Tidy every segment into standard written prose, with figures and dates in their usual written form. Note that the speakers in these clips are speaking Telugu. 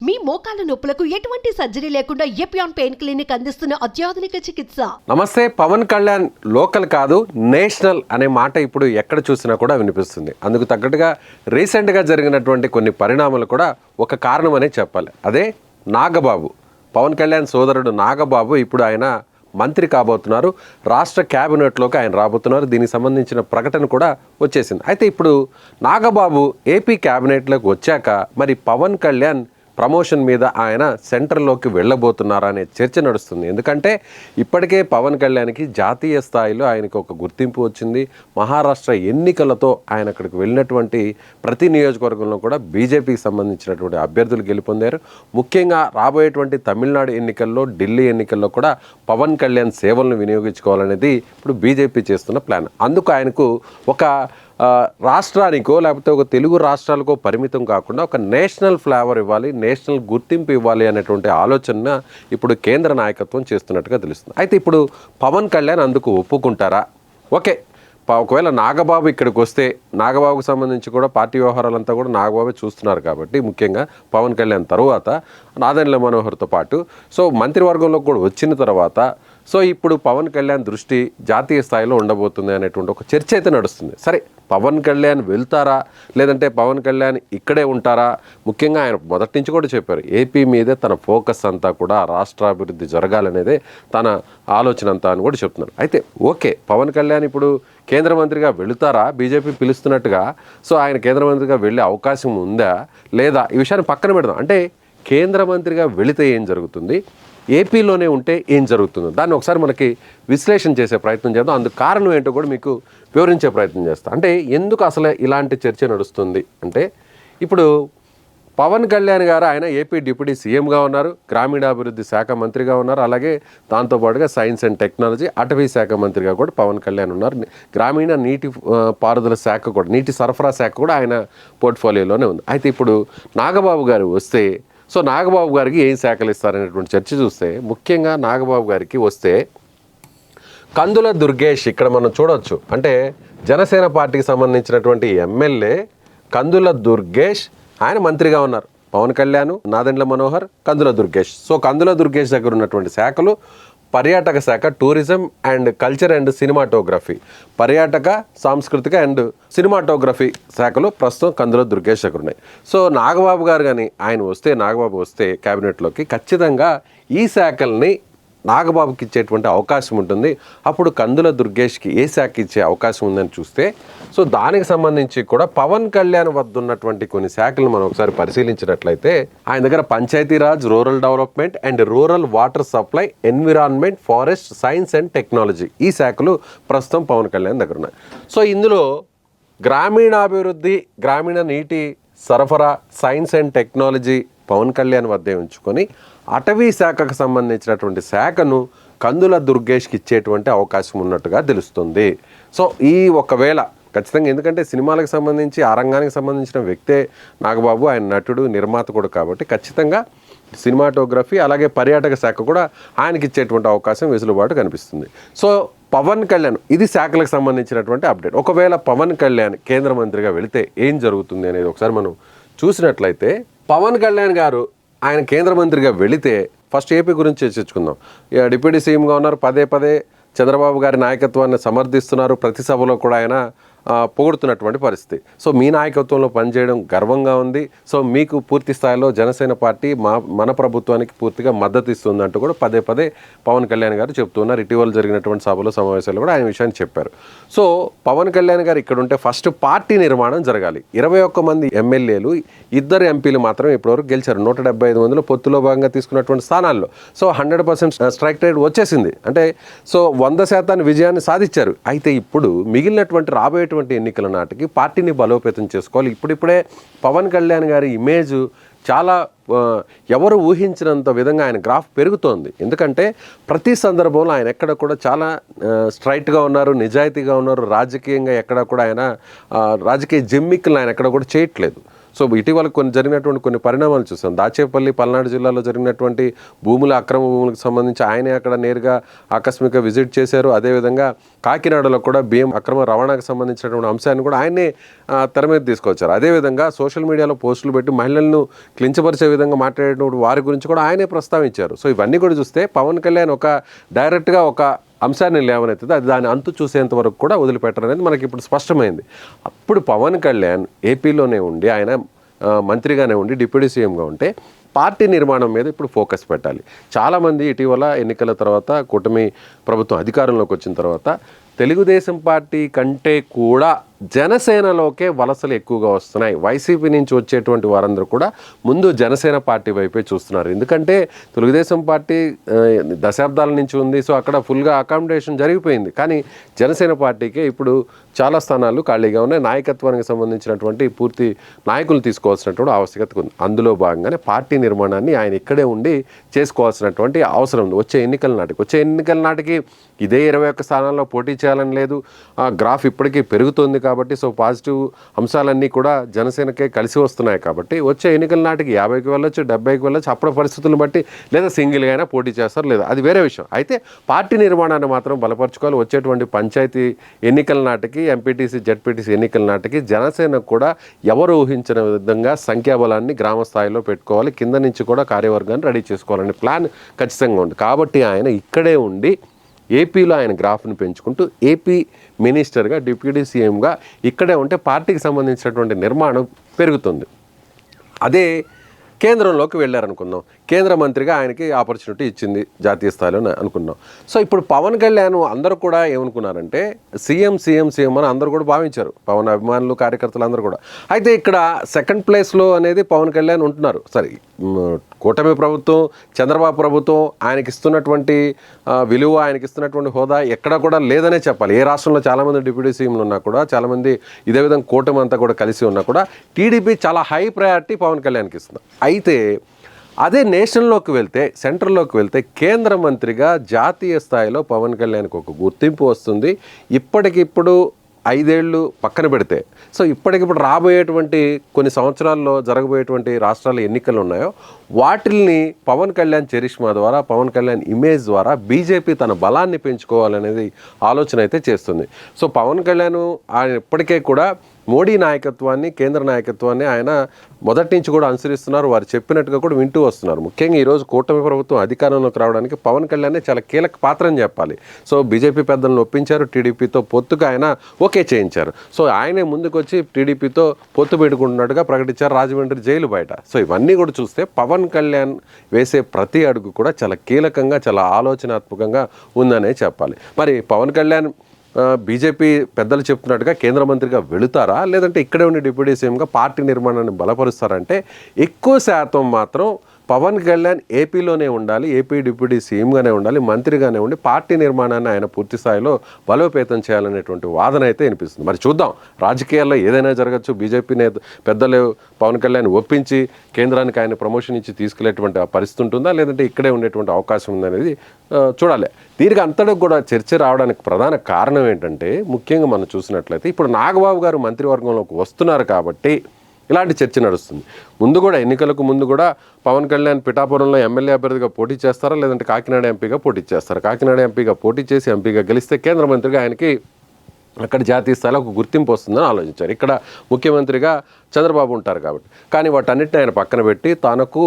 మీ మోకాల నొప్పులకు ఎటువంటి సర్జరీ లేకుండా ఎపియాన్ పెయిన్ క్లినిక్ అందిస్తున్న అత్యాధునిక చికిత్స. నమస్తే. పవన్ కళ్యాణ్ లోకల్ కాదు నేషనల్ అనే మాట ఇప్పుడు ఎక్కడ చూసినా కూడా వినిపిస్తుంది. అందుకు తగ్గట్టుగా రీసెంట్గా జరిగినటువంటి కొన్ని పరిణామాలు కూడా ఒక కారణమనే చెప్పాలి. అదే నాగబాబు, పవన్ కళ్యాణ్ సోదరుడు నాగబాబు ఇప్పుడు ఆయన మంత్రి కాబోతున్నారు. రాష్ట్ర క్యాబినెట్లోకి ఆయన రాబోతున్నారు. దీనికి సంబంధించిన ప్రకటన కూడా వచ్చేసింది. అయితే ఇప్పుడు నాగబాబు ఏపీ క్యాబినెట్లోకి వచ్చాక మరి పవన్ కళ్యాణ్ ప్రమోషన్ మీద ఆయన సెంటర్లోకి వెళ్ళబోతున్నారా అనే చర్చ నడుస్తుంది. ఎందుకంటే ఇప్పటికే పవన్ కళ్యాణ్కి జాతీయ స్థాయిలో ఆయనకు ఒక గుర్తింపు వచ్చింది. మహారాష్ట్ర ఎన్నికలతో ఆయన అక్కడికి వెళ్ళినటువంటి ప్రతి నియోజకవర్గంలో కూడా బీజేపీకి సంబంధించినటువంటి అభ్యర్థులు గెలుపొందారు. ముఖ్యంగా రాబోయేటువంటి తమిళనాడు ఎన్నికల్లో, ఢిల్లీ ఎన్నికల్లో కూడా పవన్ కళ్యాణ్ సేవలను వినియోగించుకోవాలనేది ఇప్పుడు బీజేపీ చేస్తున్న ప్లాన్. అందుకు ఆయనకు ఒక రాష్ట్రానికో లేకపోతే ఒక తెలుగు రాష్ట్రాలకో పరిమితం కాకుండా ఒక నేషనల్ ఫ్లేవర్ ఇవ్వాలి, నేషనల్ గుర్తింపు ఇవ్వాలి అనేటువంటి ఆలోచన ఇప్పుడు కేంద్ర నాయకత్వం చేస్తున్నట్టుగా తెలుస్తుంది. అయితే ఇప్పుడు పవన్ కళ్యాణ్ అందుకు ఒప్పుకుంటారా? ఓకే, ఒకవేళ నాగబాబు ఇక్కడికి వస్తే, నాగబాబుకు సంబంధించి కూడా పార్టీ వ్యవహారాలంతా కూడా నాగబాబు చూస్తున్నారు కాబట్టి ముఖ్యంగా పవన్ కళ్యాణ్ తర్వాత నాదెండ్ల మనోహర్తో పాటు మంత్రివర్గంలో కూడా వచ్చిన తర్వాత ఇప్పుడు పవన్ కళ్యాణ్ దృష్టి జాతీయ స్థాయిలో ఉండబోతుంది అనేటువంటి ఒక చర్చ అయితే నడుస్తుంది. సరే, పవన్ కళ్యాణ్ వెళ్తారా లేదంటే పవన్ కళ్యాణ్ ఇక్కడే ఉంటారా? ముఖ్యంగా ఆయన మొదటి నుంచి కూడా చెప్పారు, ఏపీ మీదే తన ఫోకస్ అంతా కూడా రాష్ట్రాభివృద్ధి జరగాలనేదే తన ఆలోచన అంతా అని కూడా చెప్తున్నారు. అయితే ఓకే, పవన్ కళ్యాణ్ ఇప్పుడు కేంద్ర మంత్రిగా వెళుతారా? బీజేపీ పిలుస్తున్నట్టుగా ఆయన కేంద్ర మంత్రిగా వెళ్ళే అవకాశం ఉందా లేదా? ఈ విషయాన్ని పక్కన పెడదాం. అంటే కేంద్ర మంత్రిగా వెళితే ఏం జరుగుతుంది, ఏపీలోనే ఉంటే ఏం జరుగుతుందో దాన్ని ఒకసారి మనకి విశ్లేషణ చేసే ప్రయత్నం చేద్దాం. అందుకు కారణం ఏంటో కూడా మీకు వివరించే ప్రయత్నం చేస్తాం. అంటే ఎందుకు అసలు ఇలాంటి చర్చ నడుస్తుంది అంటే, ఇప్పుడు పవన్ కళ్యాణ్ గారు ఆయన ఏపీ డిప్యూటీ సీఎంగా ఉన్నారు, గ్రామీణాభివృద్ధి శాఖ మంత్రిగా ఉన్నారు, అలాగే దాంతోపాటుగా సైన్స్ అండ్ టెక్నాలజీ, అటవీ శాఖ మంత్రిగా కూడా పవన్ కళ్యాణ్ ఉన్నారు. గ్రామీణ నీటి పారుదల శాఖ కూడా, నీటి సరఫరా శాఖ కూడా ఆయన పోర్ట్ఫోలియోలోనే ఉంది. అయితే ఇప్పుడు నాగబాబు గారు వస్తే నాగబాబు గారికి ఏం శాఖలు ఇస్తారనేటువంటి చర్చ చూస్తే, ముఖ్యంగా నాగబాబు గారికి వస్తే కందుల దుర్గేష్ ఇక్కడ మనం చూడవచ్చు. అంటే జనసేన పార్టీకి సంబంధించినటువంటి ఎమ్మెల్యే కందుల దుర్గేష్ ఆయన మంత్రిగా ఉన్నారు. పవన్ కళ్యాణ్, నాదెండ్ల మనోహర్, కందుల దుర్గేష్. కందుల దుర్గేష్ దగ్గర ఉన్నటువంటి శాఖలు పర్యాటక శాఖ, tourism and culture and cinematography, పర్యాటక, సాంస్కృతిక అండ్ సినిమాటోగ్రఫీ శాఖలు ప్రస్తుతం కందుల దుర్గేష్ దగ్గర ఉన్నాయి. నాగబాబు గారు కానీ నాగబాబు వస్తే క్యాబినెట్లోకి ఖచ్చితంగా ఈ శాఖల్ని నాగబాబుకి ఇచ్చేటువంటి అవకాశం ఉంటుంది. అప్పుడు కందుల దుర్గేష్కి ఏ శాఖ ఇచ్చే అవకాశం ఉందని చూస్తే దానికి సంబంధించి కూడా పవన్ కళ్యాణ్ వద్ద ఉన్నటువంటి కొన్ని శాఖలను మనం ఒకసారి పరిశీలించినట్లయితే ఆయన దగ్గర Panchayati Raj, rural development and rural water supply, environment, forest, science and technology ఈ శాఖలు ప్రస్తుతం పవన్ కళ్యాణ్ దగ్గర ఉన్నాయి. ఇందులో గ్రామీణాభివృద్ధి, గ్రామీణ నీటి సరఫరా, science and technology Pawan Kalyan వద్దే ఉంచుకొని అటవీ శాఖకు సంబంధించినటువంటి శాఖను కందుల దుర్గేష్కి ఇచ్చేటువంటి అవకాశం ఉన్నట్టుగా తెలుస్తుంది. ఈ ఒకవేళ ఖచ్చితంగా, ఎందుకంటే సినిమాలకు సంబంధించి ఆ రంగానికి సంబంధించిన వ్యక్తే నాగబాబు, ఆయన నటుడు, నిర్మాత కూడా కాబట్టి ఖచ్చితంగా సినిమాటోగ్రఫీ అలాగే పర్యాటక శాఖ కూడా ఆయనకి ఇచ్చేటువంటి అవకాశం వెసులుబాటు కనిపిస్తుంది. పవన్ కళ్యాణ్, ఇది శాఖలకు సంబంధించినటువంటి అప్డేట్. ఒకవేళ పవన్ కళ్యాణ్ కేంద్ర మంత్రిగా వెళితే ఏం జరుగుతుంది అనేది ఒకసారి మనం చూసినట్లయితే, పవన్ కళ్యాణ్ గారు ఆయన కేంద్ర మంత్రిగా వెళితే ఫస్ట్ ఏపీ గురించి చర్చించుకుందాం. డిప్యూటీ సీఎంగా ఉన్నారు, పదే పదే చంద్రబాబు గారి నాయకత్వాన్ని సమర్థిస్తున్నారు, ప్రతి సభలో కూడా ఆయన పొగుడుతున్నటువంటి పరిస్థితి. మీ నాయకత్వంలో పనిచేయడం గర్వంగా ఉంది. మీకు పూర్తి స్థాయిలో జనసేన పార్టీ మన ప్రభుత్వానికి పూర్తిగా మద్దతు ఇస్తుందంటూ కూడా పదే పదే పవన్ కళ్యాణ్ గారు చెప్తున్నారు. ఇటీవల జరిగినటువంటి సభలో, సమావేశాలు కూడా ఆయన విషయాన్ని చెప్పారు. పవన్ కళ్యాణ్ గారు ఇక్కడ ఉంటే ఫస్ట్ పార్టీ నిర్మాణం జరగాలి. 21 మంది ఎమ్మెల్యేలు, 2 ఎంపీలు మాత్రమే ఇప్పటివరకు గెలిచారు. 175 మందిలో పొత్తులో భాగంగా తీసుకున్నటువంటి స్థానాల్లో 100% స్ట్రైక్ రేట్ వచ్చేసింది. అంటే 100% విజయాన్ని సాధించారు. అయితే ఇప్పుడు మిగిలినటువంటి రాబోయే ఎన్నికల నాటికి పార్టీని బలోపేతం చేసుకోవాలి. ఇప్పుడిప్పుడే పవన్ కళ్యాణ్ గారి ఇమేజ్ చాలా ఎవరు ఊహించినంత విధంగా ఆయన గ్రాఫ్ పెరుగుతోంది. ఎందుకంటే ప్రతి సందర్భంలో ఆయన ఎక్కడ కూడా చాలా స్ట్రైట్గా ఉన్నారు, నిజాయితీగా ఉన్నారు. రాజకీయంగా ఎక్కడ కూడా ఆయన రాజకీయ జిమ్మిక్కులు ఆయన ఎక్కడ కూడా చేయట్లేదు. సో ఇటీవల జరిగినటువంటి కొన్ని పరిణామాలు చూసాం. దాచేపల్లి పల్నాడు జిల్లాలో జరిగినటువంటి అక్రమ భూములకు సంబంధించి ఆయనే అక్కడ నేరుగా ఆకస్మిక విజిట్ చేశారు. అదేవిధంగా కాకినాడలో కూడా బియ్యం అక్రమ రవాణాకు సంబంధించినటువంటి అంశాన్ని కూడా ఆయనే తెర మీద తీసుకొచ్చారు. అదేవిధంగా సోషల్ మీడియాలో పోస్టులు పెట్టి మహిళలను క్లించపరిచే విధంగా మాట్లాడేటువంటి వారి గురించి కూడా ఆయనే ప్రస్తావించారు. సో ఇవన్నీ కూడా చూస్తే పవన్ కళ్యాణ్ డైరెక్ట్గా ఒక అంశాన్ని లేవనెత్తుంది, అది దాని అంతు చూసేంత వరకు కూడా వదిలిపెట్టరనేది మనకి ఇప్పుడు స్పష్టమైంది. అప్పుడు పవన్ కళ్యాణ్ ఏపీలోనే ఉండి ఆయన మంత్రిగానే ఉండి డిప్యూటీ సీఎంగా ఉంటే పార్టీ నిర్మాణం మీద ఇప్పుడు ఫోకస్ పెట్టాలి. చాలామంది ఇటీవల ఎన్నికల తర్వాత కూటమి ప్రభుత్వం అధికారంలోకి వచ్చిన తర్వాత తెలుగుదేశం పార్టీ కంటే కూడా జనసేనలోకే వలసలు ఎక్కువగా వస్తున్నాయి. వైసీపీ నుంచి వచ్చేటువంటి వారందరూ కూడా ముందు జనసేన పార్టీ వైపే చూస్తున్నారు. ఎందుకంటే తెలుగుదేశం పార్టీ దశాబ్దాల నుంచి ఉంది. సో అక్కడ ఫుల్గా అకామిడేషన్ జరిగిపోయింది. కానీ జనసేన పార్టీకే ఇప్పుడు చాలా స్థానాలు ఖాళీగా ఉన్నాయి. నాయకత్వానికి సంబంధించినటువంటి పూర్తి నాయకులు తీసుకోవాల్సినటువంటి ఆవశ్యకత ఉంది. అందులో భాగంగానే పార్టీ నిర్మాణాన్ని ఆయన ఇక్కడే ఉండి చేసుకోవాల్సినటువంటి అవసరం ఉంది. వచ్చే ఎన్నికల నాటికి ఇదే 21 స్థానాల్లో పోటీ చేయాలని లేదు. గ్రాఫ్ ఇప్పటికీ పెరుగుతుంది కాబట్టి సో పాజిటివ్ అంశాలన్నీ కూడా జనసేనకే కలిసి వస్తున్నాయి కాబట్టి వచ్చే ఎన్నికల నాటికి 50కి వెళ్ళొచ్చు, 70కి వెళ్ళొచ్చు. అప్పటి పరిస్థితులను బట్టి లేదా సింగిల్గా అయినా పోటీ చేస్తారు, లేదా అది వేరే విషయం. అయితే పార్టీ నిర్మాణాన్ని మాత్రం బలపరచుకోవాలి. వచ్చేటువంటి పంచాయతీ ఎన్నికల నాటికి, ఎంపీటీసీ జెడ్పీటీసీ ఎన్నికల నాటికి జనసేనకు కూడా ఎవరు ఊహించిన విధంగా సంఖ్యాబలాన్ని గ్రామ స్థాయిలో పెట్టుకోవాలి. కింద నుంచి కూడా కార్యవర్గాన్ని రెడీ చేసుకోవాలనే ప్లాన్ ఖచ్చితంగా ఉంది. కాబట్టి ఆయన ఇక్కడే ఉండి ఏపీలో ఆయన గ్రాఫ్ను పెంచుకుంటూ ఏపీ మినిస్టర్గా డిప్యూటీ సీఎంగా ఇక్కడే ఉంటే పార్టీకి సంబంధించినటువంటి నిర్మాణం పెరుగుతుంది. అదే కేంద్రంలోకి వెళ్ళారనుకుందాం, కేంద్ర మంత్రిగా ఆయనకి ఆపర్చునిటీ ఇచ్చింది జాతీయ స్థాయిలో అనుకున్నాం. సో ఇప్పుడు పవన్ కళ్యాణ్ అందరూ కూడా ఏమనుకున్నారంటే సీఎం అని అందరూ కూడా భావించారు, పవన్ అభిమానులు కార్యకర్తలు అందరూ కూడా. అయితే ఇక్కడ సెకండ్ ప్లేస్లో అనేది పవన్ కళ్యాణ్ ఉంటున్నారు. సరే, కూటమి ప్రభుత్వం, చంద్రబాబు ప్రభుత్వం ఆయనకి ఇస్తున్నటువంటి విలువ, ఆయనకి ఇస్తున్నటువంటి హోదా ఎక్కడా కూడా లేదనే చెప్పాలి. ఏ రాష్ట్రంలో చాలామంది డిప్యూటీ సీఎంలు ఉన్నా కూడా, చాలామంది ఇదే విధంగా కూటమి అంతా కూడా కలిసి ఉన్నా కూడా టీడీపీ చాలా హై ప్రయారిటీ పవన్ కళ్యాణ్కి ఇస్తుంది. అయితే అదే నేషనల్లోకి వెళ్తే, సెంట్రల్లోకి వెళ్తే కేంద్ర మంత్రిగా జాతీయ స్థాయిలో పవన్ కళ్యాణ్కి ఒక గుర్తింపు వస్తుంది. ఇప్పటికిప్పుడు 5 ఏళ్ళు పక్కన పెడితే, సో ఇప్పటికిప్పుడు రాబోయేటువంటి కొన్ని సంవత్సరాల్లో జరగబోయేటువంటి రాష్ట్రాల ఎన్నికలు ఉన్నాయో వాటిల్ని పవన్ కళ్యాణ్ చరిష్మా ద్వారా, పవన్ కళ్యాణ్ ఇమేజ్ ద్వారా బీజేపీ తన బలాన్ని పెంచుకోవాలనేది ఆలోచన అయితే చేస్తుంది. సో పవన్ కళ్యాణ్ ఆయన ఇప్పటికే కూడా మోడీ నాయకత్వాన్ని, కేంద్ర నాయకత్వాన్ని ఆయన మొదటి నుంచి కూడా అనుసరిస్తున్నారు. వారు చెప్పినట్టుగా కూడా వింటూ వస్తున్నారు. ముఖ్యంగా ఈరోజు కూటమి ప్రభుత్వం అధికారంలోకి రావడానికి పవన్ కళ్యాణ్ చాలా కీలక పాత్ర అని చెప్పాలి. సో బీజేపీ పెద్దలను ఒప్పించారు, టీడీపీతో పొత్తుగా ఆయన ఓకే చేయించారు. సో ఆయనే ముందుకు వచ్చి టీడీపీతో పొత్తు పెట్టుకుంటున్నట్టుగా ప్రకటించారు రాజమండ్రి జైలు బయట. సో ఇవన్నీ కూడా చూస్తే పవన్ కళ్యాణ్ వేసే ప్రతి అడుగు కూడా చాలా కీలకంగా, చాలా ఆలోచనాత్మకంగా ఉందనే చెప్పాలి. మరి పవన్ కళ్యాణ్ బీజేపీ పెద్దలు చెప్తున్నట్టుగా కేంద్ర మంత్రిగా వెళుతారా, లేదంటే ఇక్కడే ఉండి డిప్యూటీ సీఎంగా పార్టీ నిర్మాణాన్ని బలపరుస్తారంటే ఎక్కువ శాతం మాత్రం పవన్ కళ్యాణ్ ఏపీలోనే ఉండాలి, ఏపీ డిప్యూటీ సీఎంగానే ఉండాలి, మంత్రిగానే ఉండి పార్టీ నిర్మాణాన్ని ఆయన పూర్తి స్థాయిలో బలోపేతం చేయాలనేటువంటి వాదన అయితే వినిపిస్తుంది. మరి చూద్దాం, రాజకీయాల్లో ఏదైనా జరగచ్చు. బీజేపీ పెద్దలు పవన్ కళ్యాణ్ ఒప్పించి కేంద్రానికి ఆయన ప్రమోషన్ ఇచ్చి తీసుకెళ్లేటువంటి పరిస్థితి ఉంటుందా, లేదంటే ఇక్కడే ఉండేటువంటి అవకాశం ఉందనేది చూడాలి. దీనికి అంతటా కూడా చర్చ రావడానికి ప్రధాన కారణం ఏంటంటే, ముఖ్యంగా మనం చూసినట్లయితే ఇప్పుడు నాగబాబు గారు మంత్రివర్గంలోకి వస్తున్నారు కాబట్టి ఇలాంటి చర్చ నడుస్తుంది. ముందు కూడా ఎన్నికలకు ముందు కూడా పవన్ కళ్యాణ్ పిఠాపురంలో ఎమ్మెల్యే అభ్యర్థిగా పోటీ చేస్తారా, లేదంటే కాకినాడ ఎంపీగా పోటీ చేస్తారా? కాకినాడ ఎంపీగా పోటీ చేసి ఎంపీగా గెలిస్తే కేంద్ర మంత్రిగా ఆయనకి అక్కడ జాతీయ స్థాయిలో ఒక గుర్తింపు వస్తుందని ఆలోచించారు. ఇక్కడ ముఖ్యమంత్రిగా చంద్రబాబు ఉంటారు కాబట్టి. కానీ వాటన్నిటిని ఆయన పక్కన పెట్టి తనకు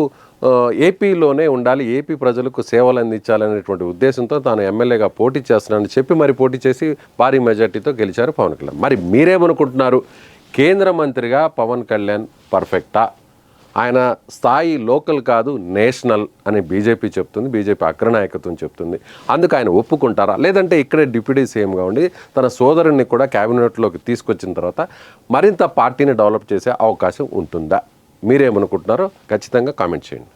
ఏపీలోనే ఉండాలి, ఏపీ ప్రజలకు సేవలు అందించాలనేటువంటి ఉద్దేశంతో తాను ఎమ్మెల్యేగా పోటీ చేస్తున్నానని చెప్పి మరి పోటీ చేసి భారీ మెజార్టీతో గెలిచారు పవన్ కళ్యాణ్. మరి మీరేమనుకుంటున్నారు? కేంద్ర మంత్రిగా పవన్ కళ్యాణ్ పర్ఫెక్టా? ఆయన స్థాయి లోకల్ కాదు, నేషనల్ అని బీజేపీ చెప్తుంది, బీజేపీ అగ్రనాయకత్వం చెప్తుంది. అందుకు ఆయన ఒప్పుకుంటారా, లేదంటే ఇక్కడే డిప్యూటీ సీఎంగా ఉండి తన సోదరుని కూడా క్యాబినెట్లోకి తీసుకొచ్చిన తర్వాత మరింత పార్టీని డెవలప్ చేసే అవకాశం ఉంటుందా? మీరేమనుకుంటున్నారో ఖచ్చితంగా కామెంట్ చేయండి.